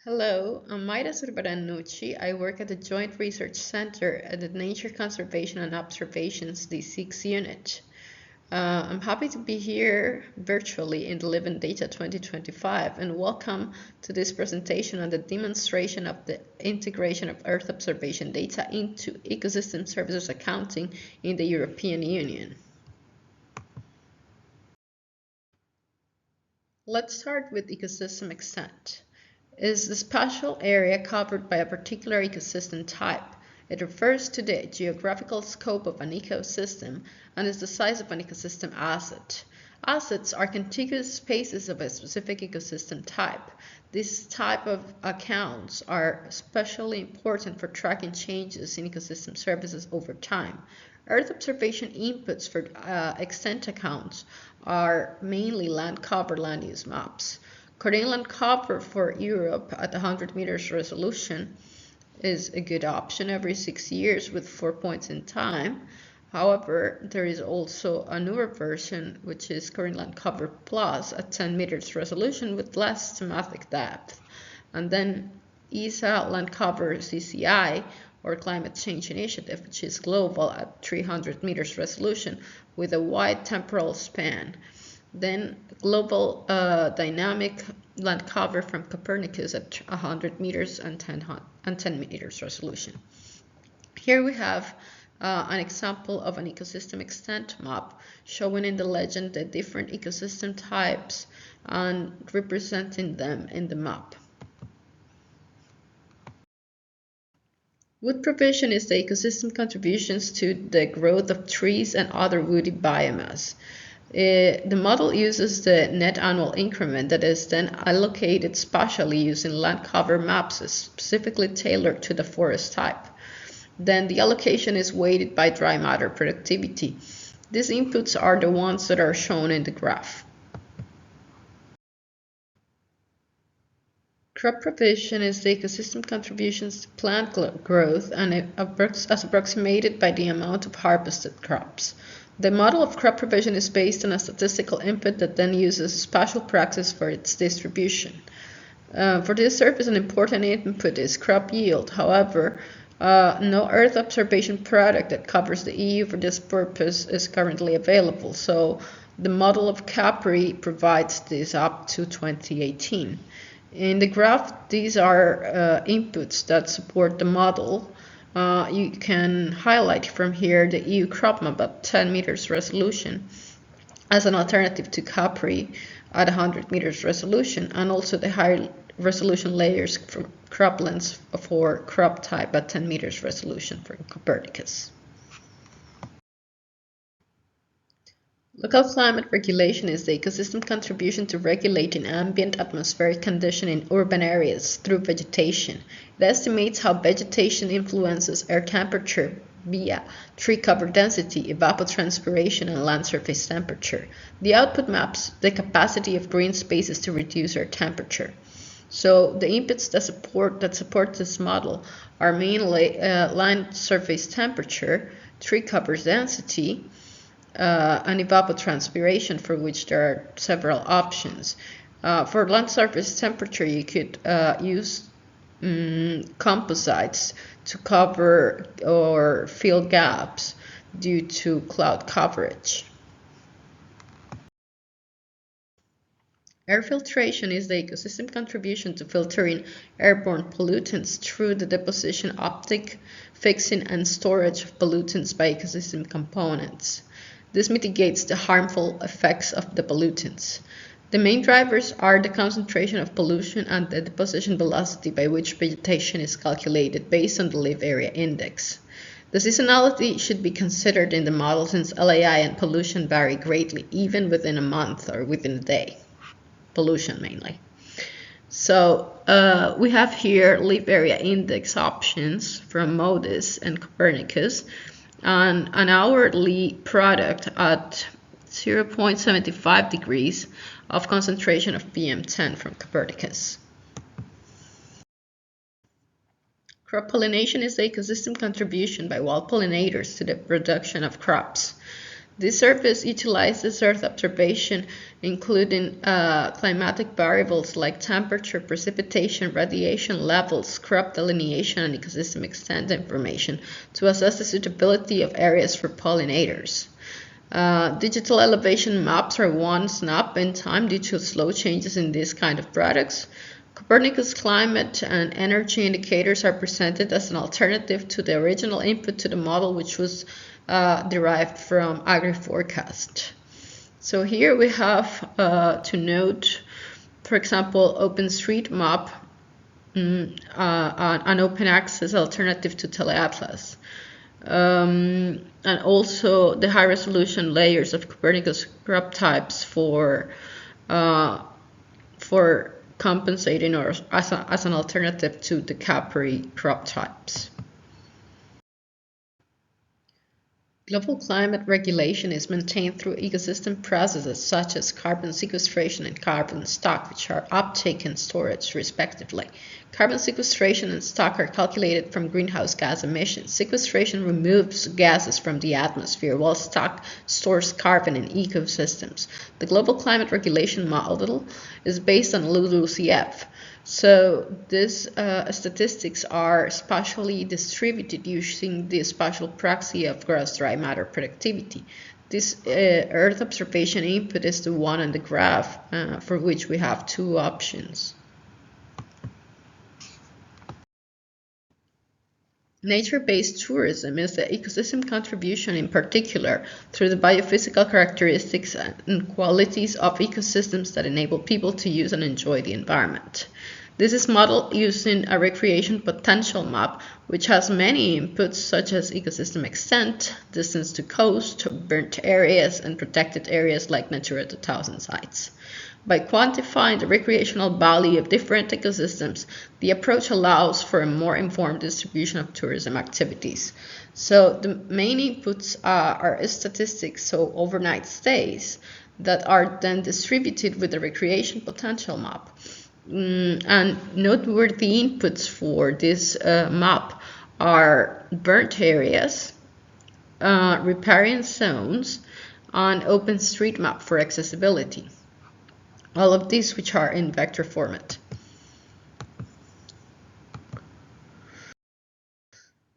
Hello, I'm Mayra Zurbarannucci. I work at the Joint Research Center at the Nature Conservation and Observations D6 unit. I'm happy to be here virtually in the Living Data 2025 and welcome to this presentation on the demonstration of the integration of Earth observation data into ecosystem services accounting in the European Union. Let's start with ecosystem extent. Is the spatial area covered by a particular ecosystem type. It refers to the geographical scope of an ecosystem and is the size of an ecosystem asset. Assets are contiguous spaces of a specific ecosystem type. This type of accounts are especially important for tracking changes in ecosystem services over time. Earth observation inputs for extent accounts are mainly land cover land use maps. Coordinate land cover for Europe at 100 meters resolution is a good option every 6 years with 4 points in time. However, there is also a newer version, which is Coordinate land cover plus at 10 meters resolution with less thematic depth. And then ESA land cover CCI, or Climate Change Initiative, which is global at 300 meters resolution with a wide temporal span. Then global dynamic land cover from Copernicus at 100 meters and 10 meters resolution. Here we have an example of an ecosystem extent map showing in the legend the different ecosystem types and representing them in the map. Wood provision is the ecosystem contributions to the growth of trees and other woody biomass. The model uses the net annual increment that is then allocated spatially using land cover maps specifically tailored to the forest type. Then the allocation is weighted by dry matter productivity. These inputs are the ones that are shown in the graph. Crop provision is the ecosystem contributions to plant growth and as approximated by the amount of harvested crops. The model of crop provision is based on a statistical input that then uses spatial praxis for its distribution. For this service, an important input is crop yield. However, no Earth observation product that covers the EU for this purpose is currently available. So the model of Capri provides this up to 2018. In the graph, these are inputs that support the model. You can highlight from here the EU crop map at 10 meters resolution as an alternative to Capri at 100 meters resolution, and also the higher resolution layers from croplands for crop type at 10 meters resolution for Copernicus. Local climate regulation is the ecosystem contribution to regulating ambient atmospheric condition in urban areas through vegetation. It estimates how vegetation influences air temperature via tree cover density, evapotranspiration, and land surface temperature. The output maps the capacity of green spaces to reduce air temperature. So the inputs that support this model are mainly land surface temperature, tree cover density, and evapotranspiration, for which there are several options. For land surface temperature, you could use composites to cover or fill gaps due to cloud coverage. Air filtration is the ecosystem contribution to filtering airborne pollutants through the deposition, optic fixing, and storage of pollutants by ecosystem components. This mitigates the harmful effects of the pollutants. The main drivers are the concentration of pollution and the deposition velocity by which vegetation is calculated based on the live area index. The seasonality should be considered in the model since LAI and pollution vary greatly, even within a month or within a day. Pollution mainly. So we have here live area index options from MODIS and Copernicus, and an hourly product at 0.75 degrees of concentration of PM10 from Copernicus. Crop pollination is the ecosystem contribution by wild pollinators to the production of crops. This service utilizes Earth observation, including climatic variables like temperature, precipitation, radiation levels, crop delineation, and ecosystem extent information to assess the suitability of areas for pollinators. Digital elevation maps are one snap in time due to slow changes in this kind of products. Copernicus climate and energy indicators are presented as an alternative to the original input to the model, which was derived from AgriForecast. So here we have to note, for example, OpenStreetMap, an open access alternative to TeleAtlas. And also the high resolution layers of Copernicus crop types for compensating or as an alternative to the Capri crop types. Global climate regulation is maintained through ecosystem processes such as carbon sequestration and carbon stock, which are uptake and storage, respectively. Carbon sequestration and stock are calculated from greenhouse gas emissions. Sequestration removes gases from the atmosphere, while stock stores carbon in ecosystems. The global climate regulation model is based on LULUCF. So these statistics are spatially distributed using the spatial proxy of gross dry matter productivity. This Earth observation input is the one on the graph for which we have two options. Nature-based tourism is the ecosystem contribution in particular through the biophysical characteristics and qualities of ecosystems that enable people to use and enjoy the environment. This is modeled using a recreation potential map, which has many inputs such as ecosystem extent, distance to coast, burnt areas, and protected areas like Natura 2000 sites. By quantifying the recreational value of different ecosystems, the approach allows for a more informed distribution of tourism activities. So the main inputs are statistics, so overnight stays, that are then distributed with the recreation potential map. And noteworthy inputs for this map are burnt areas, riparian zones, and OpenStreetMap for accessibility. All of these which are in vector format.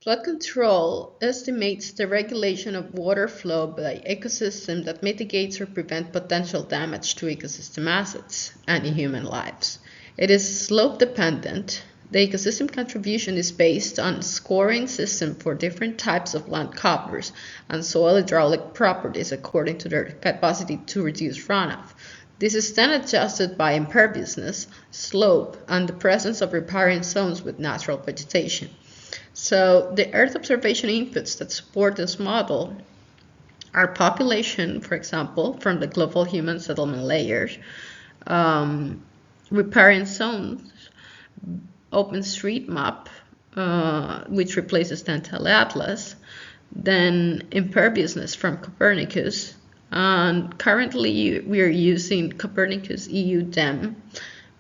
Flood control estimates the regulation of water flow by ecosystem that mitigates or prevents potential damage to ecosystem assets and human lives. It is slope dependent. The ecosystem contribution is based on a scoring system for different types of land covers and soil hydraulic properties according to their capacity to reduce runoff. This is then adjusted by imperviousness, slope, and the presence of riparian zones with natural vegetation. So the Earth observation inputs that support this model are population, for example, from the global human settlement layers, riparian zones, OpenStreetMap, which replaces then TeleAtlas, then imperviousness from Copernicus, and currently we are using Copernicus EU DEM,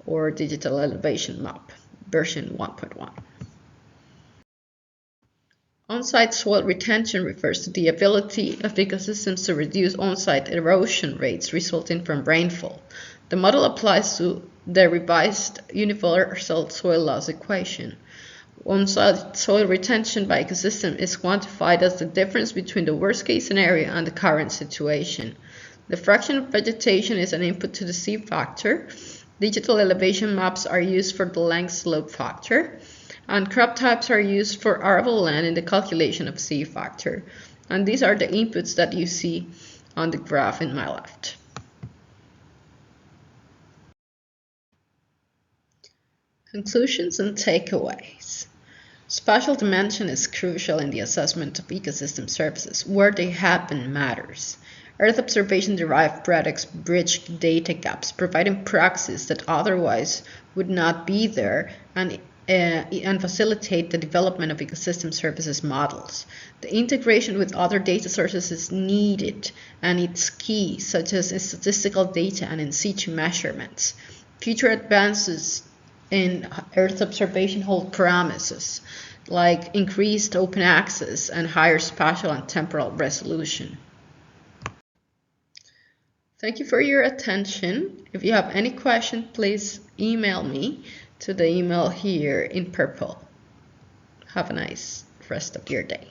or Digital Elevation Map, version 1.1. On-site soil retention refers to the ability of ecosystems to reduce on-site erosion rates resulting from rainfall. The model applies to the revised universal soil loss equation. On-site soil retention by ecosystem is quantified as the difference between the worst-case scenario and the current situation. The fraction of vegetation is an input to the C factor. Digital elevation maps are used for the length slope factor, and crop types are used for arable land in the calculation of C factor. And these are the inputs that you see on the graph in my left. Conclusions and takeaways. Spatial dimension is crucial in the assessment of ecosystem services. Where they happen matters. Earth observation-derived products bridge data gaps, providing proxies that otherwise would not be there and facilitate the development of ecosystem services models. The integration with other data sources is needed, and it's key, such as statistical data and in situ measurements. Future advances in Earth observation hold promises, like increased open access and higher spatial and temporal resolution. Thank you for your attention. If you have any question, please email me to the email here in purple. Have a nice rest of your day.